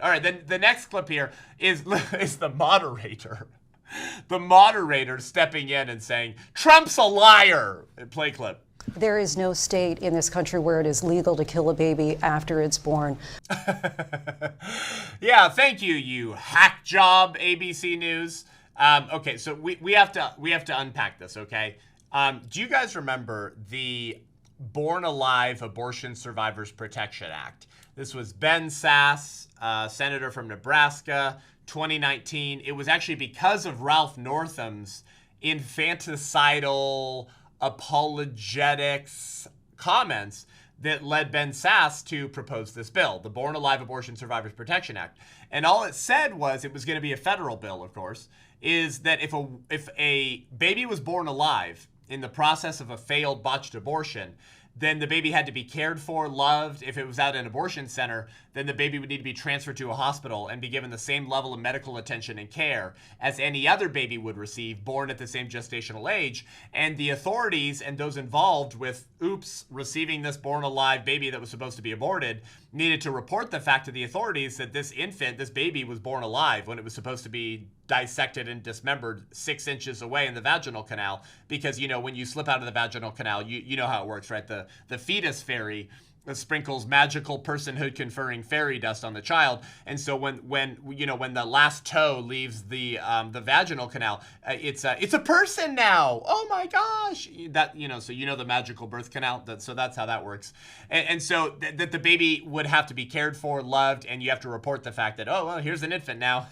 All right, then the next clip here is the moderator. The moderator stepping in and saying, Trump's a liar. Play clip. There is no state in this country where it is legal to kill a baby after it's born. Yeah, thank you, you hack job, ABC News. Okay, so we have to unpack this, okay? Do you guys remember the Born Alive Abortion Survivors Protection Act? This was Ben Sass, senator from Nebraska, 2019. It was actually because of Ralph Northam's infanticidal apologetics comments that led Ben Sass to propose this bill, the Born Alive Abortion Survivors Protection Act. And all it said was, it was going to be a federal bill, of course, is that if a baby was born alive in the process of a failed botched abortion, then the baby had to be cared for, loved. If it was at an abortion center, then the baby would need to be transferred to a hospital and be given the same level of medical attention and care as any other baby would receive born at the same gestational age. And the authorities and those involved with, receiving this born alive baby that was supposed to be aborted, needed to report the fact to the authorities that this infant, this baby, was born alive when it was supposed to be dissected and dismembered 6 inches away in the vaginal canal. Because, you know, when you slip out of the vaginal canal, you know how it works, right? The fetus fairy sprinkles magical personhood conferring fairy dust on the child, and so when the last toe leaves the vaginal canal, it's a person now. Oh my gosh, that, you know, so you know the magical birth canal. So that's how that works, and so that the baby would have to be cared for, loved, and you have to report the fact that, oh well, here's an infant now.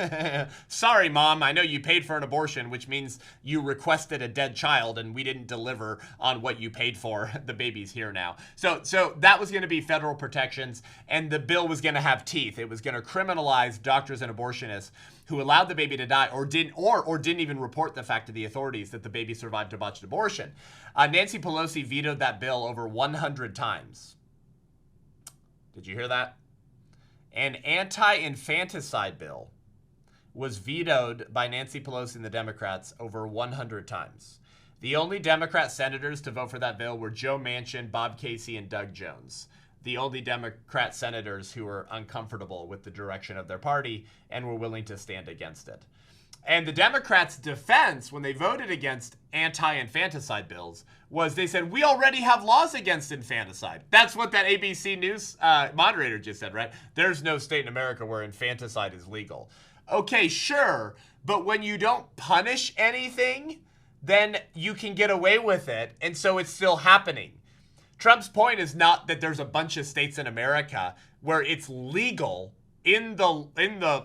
Sorry, mom, I know you paid for an abortion, which means you requested a dead child, and we didn't deliver on what you paid for. The baby's here now. So that was going to be federal protections, and the bill was going to have teeth. It was going to criminalize doctors and abortionists who allowed the baby to die or didn't even report the fact to the authorities that the baby survived a botched abortion. Nancy Pelosi vetoed that bill over 100 times. Did you hear that? An anti-infanticide bill was vetoed by Nancy Pelosi and the Democrats over 100 times. The only Democrat senators to vote for that bill were Joe Manchin, Bob Casey, and Doug Jones. The only Democrat senators who were uncomfortable with the direction of their party and were willing to stand against it. And the Democrats' defense when they voted against anti-infanticide bills was they said, we already have laws against infanticide. That's what that ABC News moderator just said, right? There's no state in America where infanticide is legal. Okay, sure, but when you don't punish anything, then you can get away with it, and so it's still happening. Trump's point is not that there's a bunch of states in America where it's legal in the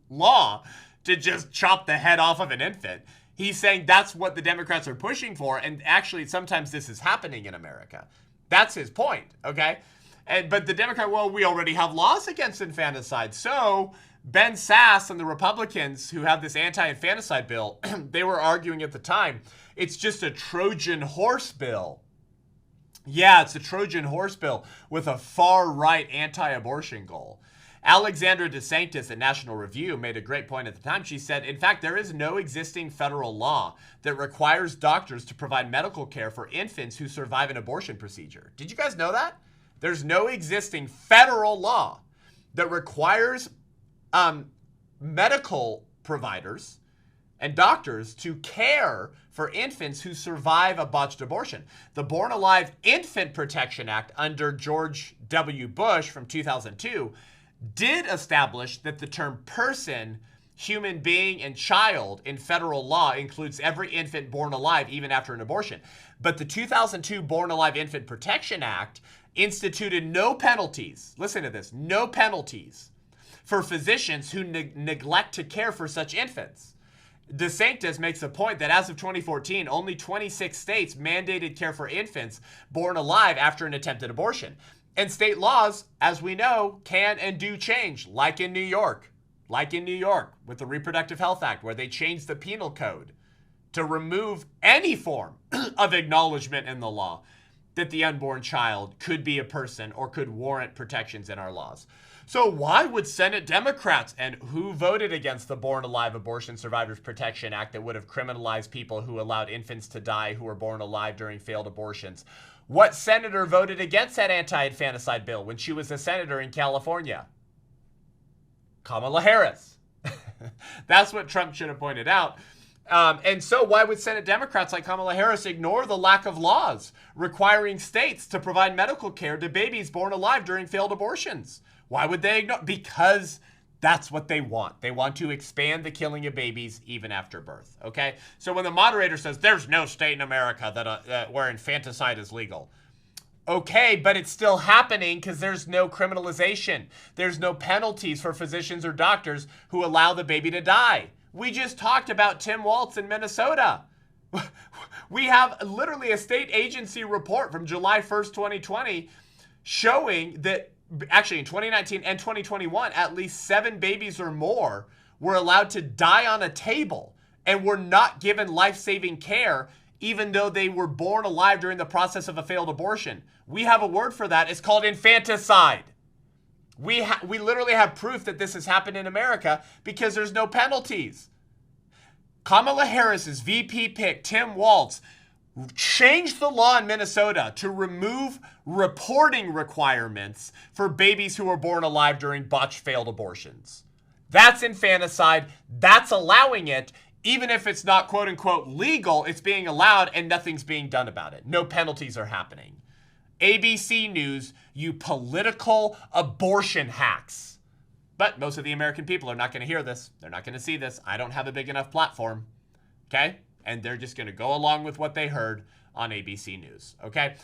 law to just chop the head off of an infant. He's saying that's what the Democrats are pushing for, and actually sometimes this is happening in America. That's his point, okay? But the Democrat, well, we already have laws against infanticide. So Ben Sass and the Republicans who have this anti-infanticide bill, they were arguing at the time, it's just a Trojan horse bill. Yeah, it's a Trojan horse bill with a far-right anti-abortion goal. Alexandra DeSantis at National Review made a great point at the time. She said, in fact, there is no existing federal law that requires doctors to provide medical care for infants who survive an abortion procedure. Did you guys know that? There's no existing federal law that requires medical providers and doctors to care for infants who survive a botched abortion. The Born Alive Infant Protection Act under George W. Bush from 2002 did establish that the term person, human being, and child in federal law includes every infant born alive even after an abortion. But the 2002 Born Alive Infant Protection Act instituted no penalties, listen to this, no penalties for physicians who neglect to care for such infants. DeSantis makes the point that as of 2014, only 26 states mandated care for infants born alive after an attempted abortion. And state laws, as we know, can and do change, like in New York with the Reproductive Health Act, where they changed the penal code to remove any form of acknowledgement in the law that the unborn child could be a person or could warrant protections in our laws. So why would Senate Democrats, and who voted against the Born Alive Abortion Survivors Protection Act that would have criminalized people who allowed infants to die who were born alive during failed abortions? What senator voted against that anti-infanticide bill when she was a senator in California? Kamala Harris. That's what Trump should have pointed out. And so why would Senate Democrats like Kamala Harris ignore the lack of laws requiring states to provide medical care to babies born alive during failed abortions? Why would they ignore? Because that's what they want. They want to expand the killing of babies even after birth, okay? So when the moderator says there's no state in America where infanticide is legal, okay, but it's still happening because there's no criminalization. There's no penalties for physicians or doctors who allow the baby to die. We just talked about Tim Walz in Minnesota. We have literally a state agency report from July 1st, 2020, showing that actually in 2019 and 2021, at least 7 babies or more were allowed to die on a table and were not given life-saving care, even though they were born alive during the process of a failed abortion. We have a word for that. It's called infanticide. We literally have proof that this has happened in America because there's no penalties. Kamala Harris's VP pick, Tim Walz, changed the law in Minnesota to remove reporting requirements for babies who were born alive during botched failed abortions. That's infanticide. That's allowing it. Even if it's not quote unquote legal, it's being allowed and nothing's being done about it. No penalties are happening. ABC News, you political abortion hacks. But most of the American people are not going to hear this. They're not going to see this. I don't have a big enough platform. Okay? And they're just going to go along with what they heard on ABC News. Okay?